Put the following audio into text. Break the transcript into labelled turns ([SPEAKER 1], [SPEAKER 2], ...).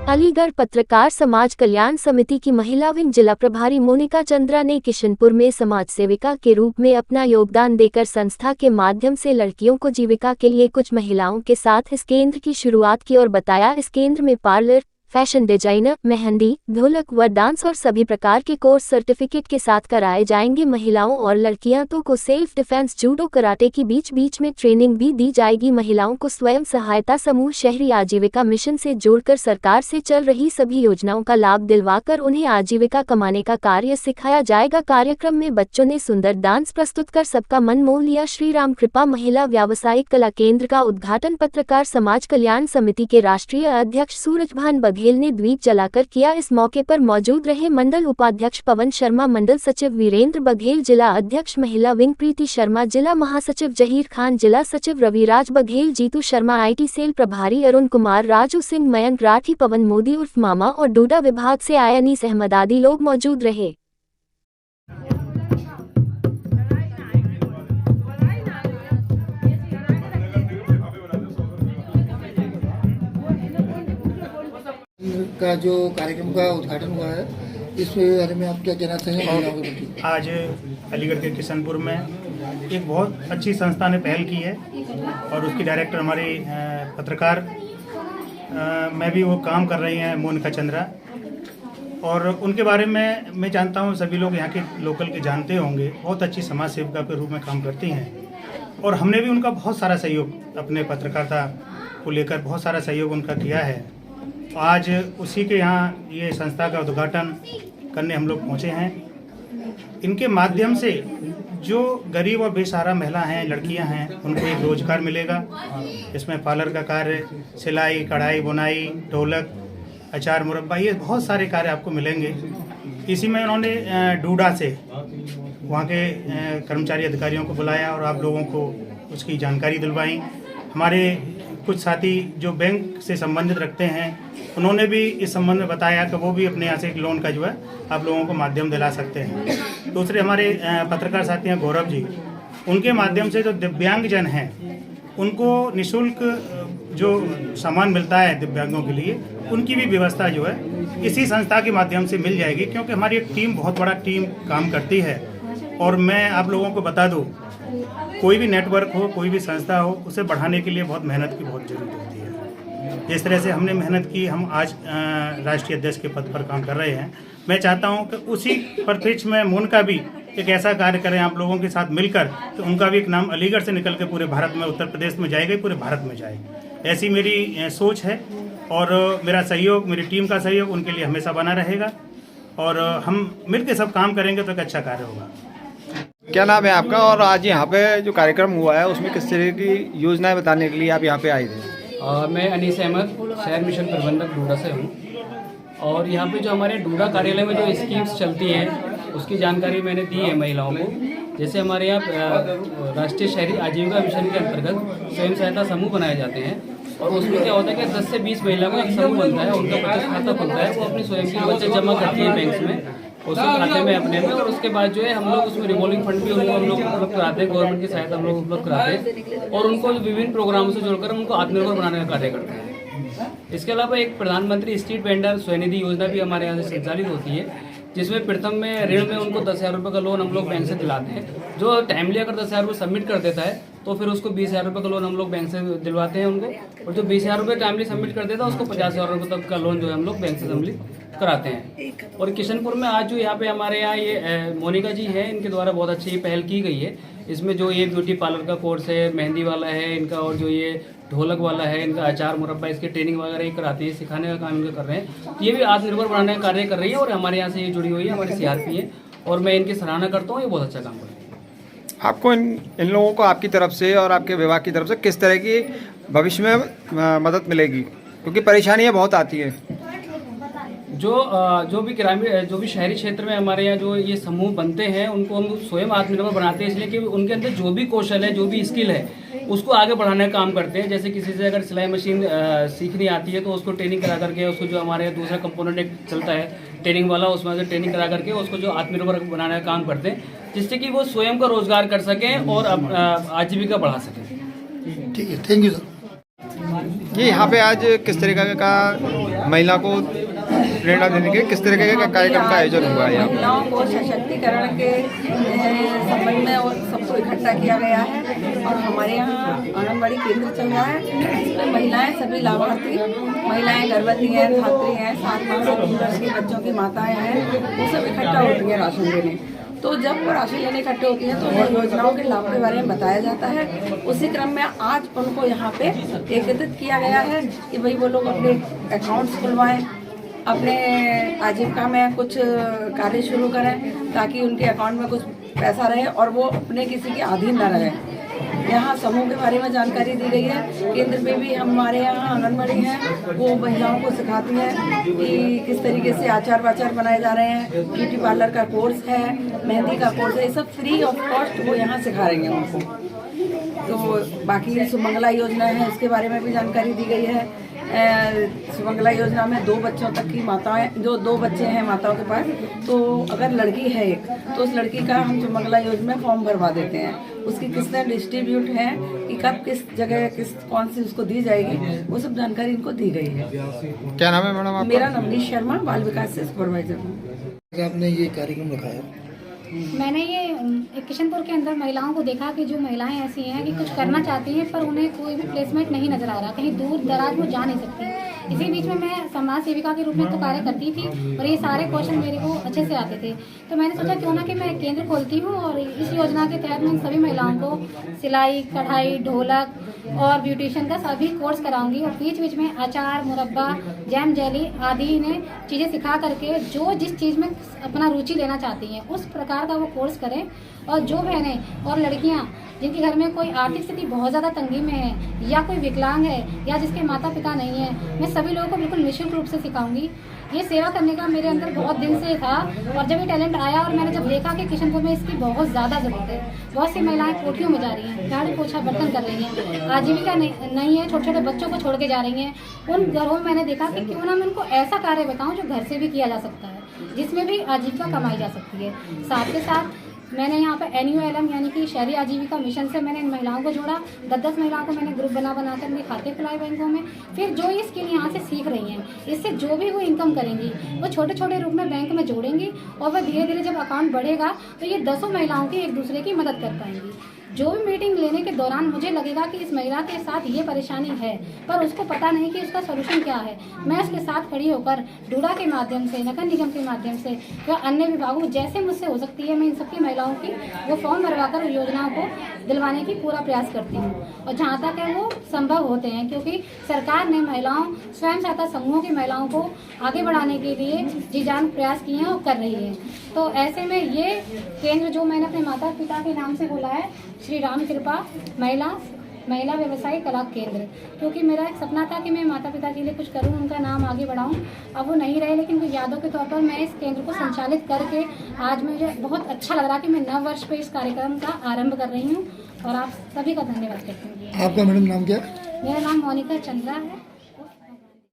[SPEAKER 1] अलीगढ़ पत्रकार समाज कल्याण समिति की महिला विंग जिला प्रभारी मोनिका चंद्रा ने किशनपुर में समाज सेविका के रूप में अपना योगदान देकर संस्था के माध्यम से लड़कियों को जीविका के लिए कुछ महिलाओं के साथ इस केंद्र की शुरुआत की और बताया, इस केंद्र में पार्लर, फैशन डिजाइनर, मेहंदी, ढोलक व डांस और सभी प्रकार के कोर्स सर्टिफिकेट के साथ कराए जाएंगे। महिलाओं और लड़कियों को सेल्फ डिफेंस, जूडो, कराटे की बीच बीच में ट्रेनिंग भी दी जाएगी। महिलाओं को स्वयं सहायता समूह, शहरी आजीविका मिशन से जोड़कर सरकार से चल रही सभी योजनाओं का लाभ दिलवाकर उन्हें आजीविका कमाने का कार्य सिखाया जाएगा। कार्यक्रम में बच्चों ने सुंदर डांस प्रस्तुत कर सबका मन मोह लिया। श्री राम कृपा महिला व्यावसायिक कला केंद्र का उद्घाटन पत्रकार समाज कल्याण समिति के राष्ट्रीय अध्यक्ष सूरजभान बघेल ने द्वीप जलाकर किया। इस मौके पर मौजूद रहे मंडल उपाध्यक्ष पवन शर्मा, मंडल सचिव वीरेंद्र बघेल, जिला अध्यक्ष महिला विंग प्रीति शर्मा, जिला महासचिव जहीर खान, जिला सचिव रविराज बघेल, जीतू शर्मा, IT सेल प्रभारी अरुण कुमार, राजू सिंह, मयंक राठी, पवन मोदी उर्फ मामा और डूडा विभाग से आए अनीस अहमद आदि लोग मौजूद रहे।
[SPEAKER 2] का जो कार्यक्रम का उद्घाटन हुआ है, इस बारे में आप क्या कहना चाहेंगे?
[SPEAKER 3] आज अलीगढ़ के किशनपुर में एक बहुत अच्छी संस्था ने पहल की है और उसकी डायरेक्टर हमारे पत्रकार में भी वो काम कर रही हैं, मोनिका चंद्रा, और उनके बारे में मैं जानता हूँ, सभी लोग यहाँ के लोकल के जानते होंगे। बहुत अच्छी समाज सेविका के रूप में काम करती हैं और हमने भी उनका बहुत सारा सहयोग अपने पत्रकारिता को लेकर बहुत सारा सहयोग उनका किया है। आज उसी के यहाँ ये संस्था का उद्घाटन करने हम लोग पहुँचे हैं। इनके माध्यम से जो गरीब और बेसहारा महिला हैं, लड़कियां हैं, उनको एक रोजगार मिलेगा। इसमें पार्लर का कार्य, सिलाई, कढ़ाई, बुनाई, ढोलक, अचार, मुरब्बा, ये बहुत सारे कार्य आपको मिलेंगे। इसी में उन्होंने डूडा से वहाँ के कर्मचारी अधिकारियों को बुलाया और आप लोगों को उसकी जानकारी दिलवाई। हमारे कुछ साथी जो बैंक से संबंधित रखते हैं, उन्होंने भी इस संबंध में बताया कि वो भी अपने यहाँ से एक लोन का जो है आप लोगों को माध्यम दिला सकते हैं। दूसरे हमारे पत्रकार साथी हैं गौरव जी, उनके माध्यम से जो दिव्यांगजन हैं उनको निःशुल्क जो सामान मिलता है दिव्यांगों के लिए, उनकी भी व्यवस्था जो है इसी संस्था के माध्यम से मिल जाएगी, क्योंकि हमारी एक टीम, बहुत बड़ा टीम काम करती है। और मैं आप लोगों को बता दूँ, कोई भी नेटवर्क हो, कोई भी संस्था हो, उसे बढ़ाने के लिए बहुत मेहनत की बहुत ज़रूरत होती है। जिस तरह से हमने मेहनत की, हम आज राष्ट्रीय अध्यक्ष के पद पर काम कर रहे हैं। मैं चाहता हूं कि उसी परिप्रेक्ष्य में मोनिका भी एक ऐसा कार्य करें आप लोगों के साथ मिलकर, तो उनका भी एक नाम अलीगढ़ से निकल के पूरे भारत में, उत्तर प्रदेश में जाएगा, पूरे भारत में जाएगा। ऐसी मेरी सोच है और मेरा सहयोग, मेरी टीम का सहयोग उनके लिए हमेशा बना रहेगा और हम मिलकर सब काम करेंगे तो एक अच्छा कार्य होगा।
[SPEAKER 4] क्या नाम है आपका और आज यहाँ पे जो कार्यक्रम हुआ है उसमें किस तरह की योजनाएं बताने के लिए आप यहाँ पे आए थे?
[SPEAKER 5] मैं अनीस अहमद, शहर मिशन प्रबंधक डूडा से हूँ और यहाँ पे जो हमारे डूडा कार्यालय में जो स्कीम्स चलती हैं उसकी जानकारी मैंने दी है महिलाओं को। जैसे हमारे यहाँ राष्ट्रीय शहरी आजीविका मिशन के अंतर्गत स्वयं सहायता समूह बनाए जाते हैं और उसमें क्या होता है कि 10 से 20 महिलाओं का एक समूह बनता है, उनका बचत खाता खुलता है, वो अपनी स्वयं की बचत जमा करती है बैंक में, उसके खाते में अपने में, और उसके बाद जो है हम लोग उसमें रिवॉल्विंग फंड भी उनको हम लोग उपलब्ध कराते हैं, गवर्नमेंट की सहायता हम लोग उपलब्ध कराते हैं और उनको विभिन्न प्रोग्रामों से जोड़कर उनको आत्मनिर्भर बनाने का कार्य करते हैं। इसके अलावा एक प्रधानमंत्री स्ट्रीट वेंडर स्वनिधि योजना भी हमारे यहाँ से संचालित होती है, जिसमें प्रथम में ऋण में उनको 10,000 रुपये का लोन हम लोग बैंक से दिलाते हैं। जो टाइमली अगर 10,000 रुपये सबमिट कर देता है तो फिर उसको 20,000 रुपये का लोन हम लोग बैंक से दिलवाते हैं उनको, और जो 20,000 रुपये टाइमली सबमिट कर देता है उसको 50,000 रुपये तक का लोन जो है हम लोग बैंक से सम्मिलित कराते हैं। और किशनपुर में आज जो यहाँ पे हमारे यहाँ ये मोनिका जी हैं, इनके द्वारा बहुत अच्छी पहल की गई है। इसमें जो ये ब्यूटी पार्लर का कोर्स है, मेहंदी वाला है इनका, और जो ये ढोलक वाला है इनका, अचार मुरब्बा, इसकी ट्रेनिंग वगैरह ये कराते हैं, सिखाने का काम इनका कर रहे हैं। तो ये भी आत्मनिर्भर बनाने का कार्य कर रही है और हमारे यहाँ से ये जुड़ी हुई है, हमारी CRP है और मैं इनकी सराहना करता हूँ, ये बहुत अच्छा काम कर रही है।
[SPEAKER 4] आपको इन लोगों को आपकी तरफ से और आपके विभाग की तरफ से किस तरह की भविष्य में मदद मिलेगी, क्योंकि परेशानियाँ बहुत आती हैं?
[SPEAKER 5] जो भी ग्रामीण, जो भी शहरी क्षेत्र में हमारे यहाँ जो ये समूह बनते हैं उनको हम स्वयं आत्मनिर्भर बनाते हैं, इसलिए कि उनके अंदर जो भी कौशल है, जो भी स्किल है, उसको आगे बढ़ाने का काम करते हैं। जैसे किसी से अगर सिलाई मशीन सीखनी आती है तो उसको ट्रेनिंग करा करके, उसको जो हमारे दूसरा कंपोनेंट एक चलता है ट्रेनिंग वाला, उसमें से ट्रेनिंग करा करके उसको जो आत्मनिर्भर बनाने का काम करते हैं, जिससे कि वो स्वयं का रोजगार कर सकें और आजीविका बढ़ा सकें।
[SPEAKER 2] ठीक है, थैंक यू सर।
[SPEAKER 4] कि यहाँ पे आज किस तरीके का महिला को प्रेरणा देने के किस तरीके का कार्यक्रम का आयोजन हुआ है यहाँ पे?
[SPEAKER 6] महिलाओं को सशक्तिकरण के संबंध में और सबको इकट्ठा किया गया है और हमारे यहाँ आंगनबाड़ी केंद्र चल रहा है। इसमें महिलाएं सभी लाभार्थी महिलाएं गर्भवती हैं, धात्री हैं, 7 माह से 3 वर्ष के बच्चों की माताएं हैं, वो सब इकट्ठा होती हैं राशन देने। तो जब वो राशन लेने इकट्ठे होती हैं तो उन्हें योजनाओं के लाभ के बारे में बताया जाता है। उसी क्रम में आज उनको यहाँ पे एकत्रित किया गया है कि भाई वो लोग अपने अकाउंट्स खुलवाएं, अपने आजीविका में कुछ कार्य शुरू करें ताकि उनके अकाउंट में कुछ पैसा रहे और वो अपने किसी के अधीन न रहे। यहाँ समूह के बारे में जानकारी दी गई है। केंद्र पे भी हमारे यहाँ आंगनबाड़ी हैं, वो महिलाओं को सिखाती हैं कि किस तरीके से आचार वाचार बनाए जा रहे हैं। ब्यूटी पार्लर का कोर्स है, मेहंदी का कोर्स है, ये सब फ्री ऑफ कॉस्ट वो यहाँ सिखा रही हैं उनको। तो बाकी सुमंगला योजना है, उसके बारे में भी जानकारी दी गई है। सुमंगला योजना में 2 बच्चों तक की माताएं, जो 2 बच्चे हैं माताओं के पास, तो अगर लड़की है एक, तो उस लड़की का हम सुमंगला योजना में फॉर्म भरवा देते हैं। उसकी किस तरह डिस्ट्रीब्यूट है कि कब किस जगह किस कौन सी उसको दी जाएगी, वो सब जानकारी इनको दी गई है।
[SPEAKER 4] क्या नाम है मैडम आपका?
[SPEAKER 6] मेरा नवनीत शर्मा, बाल विकास से सुपरवाइजर हूँ।
[SPEAKER 2] आपने ये कार्यक्रम रखा है,
[SPEAKER 7] मैंने ये किशनपुर के अंदर महिलाओं को देखा कि जो महिलाएं ऐसी हैं कि कुछ करना चाहती हैं पर उन्हें कोई भी प्लेसमेंट नहीं नज़र आ रहा, कहीं दूर दराज वो जा नहीं सकती। इसी बीच में मैं समाज सेविका के रूप में तो कार्य करती थी और ये सारे क्वेश्चन मेरे को अच्छे से आते थे। तो मैंने सोचा क्यों ना कि मैं केंद्र खोलती हूँ और इस योजना के तहत मैं सभी महिलाओं को सिलाई, कढ़ाई, ढोलक और ब्यूटिशियन का सभी कोर्स कराऊंगी और बीच बीच में अचार, मुरब्बा, जैम, जेली आदि इन्हें चीज़ें सिखा करके जो जिस चीज़ में अपना रुचि लेना चाहती हैं उस प्रकार का वो कोर्स करें। और जो बहनें और लड़कियां जिनके घर में कोई आर्थिक स्थिति बहुत ज़्यादा तंगी में है या कोई विकलांग है या जिसके माता पिता नहीं है, मैं सभी लोगों को बिल्कुल निःशुल्क रूप से सिखाऊंगी। ये सेवा करने का मेरे अंदर बहुत दिन से था और जब ये टैलेंट आया और मैंने जब देखा कि किशनपुर में इसकी बहुत ज़्यादा ज़रूरत है, बहुत सी महिलाएं कोठियों में जा रही हैं, झाड़ू पोछा बर्तन कर रही हैं, आजीविका नहीं है, छोटे छोटे बच्चों को छोड़ के जा रही हैं, उन घरों में मैंने देखा कि क्यों ना मैं उनको ऐसा कार्य बताऊँ जो घर से भी किया जा सकता है, जिसमें भी आजीविका कमाई जा सकती है। साथ के साथ मैंने यहाँ पर NULM यानी कि शहरी आजीविका मिशन से मैंने इन महिलाओं को जोड़ा। 10-10 महिलाओं को मैंने ग्रुप बनाकर उनके खाते खुलाए बैंकों में। फिर जो ये स्किल यहाँ से सीख रही हैं, इससे जो भी वो इनकम करेंगी वो छोटे छोटे रूप में बैंक में जोड़ेंगी और वह धीरे धीरे जब अकाउंट बढ़ेगा तो ये 10 महिलाओं की एक दूसरे की मदद कर पाएंगी। जो भी मीटिंग लेने के दौरान मुझे लगेगा कि इस महिला के साथ ये परेशानी है पर उसको पता नहीं कि उसका सोल्यूशन क्या है, मैं उसके साथ खड़ी होकर डूडा के माध्यम से, नगर निगम के माध्यम से या अन्य विभागों जैसे मुझसे हो सकती है, मैं इन सबकी महिलाओं की वो फॉर्म भरवाकर योजनाओं को दिलवाने की पूरा प्रयास करती हूँ। और जहाँ तक है वो संभव होते हैं क्योंकि सरकार ने महिलाओं स्वयं सहायता समूहों की महिलाओं को आगे बढ़ाने के लिए जी जान प्रयास किए हैं और कर रही है। तो ऐसे में ये केंद्र जो मैंने अपने माता पिता के नाम से खोला है, श्री राम कृपा महिला व्यवसाय कला केंद्र, क्योंकि मेरा एक सपना था कि मैं माता पिता के लिए कुछ करूं, उनका नाम आगे बढ़ाऊं। अब वो नहीं रहे लेकिन वो यादों के तौर पर मैं इस केंद्र को संचालित करके आज मुझे बहुत अच्छा लग रहा कि मैं नव वर्ष पे इस कार्यक्रम का आरंभ कर रही हूं और आप सभी का धन्यवाद करती हूँ।
[SPEAKER 2] आपका मैडम नाम क्या?
[SPEAKER 7] मेरा नाम मोनिका चंद्रा है।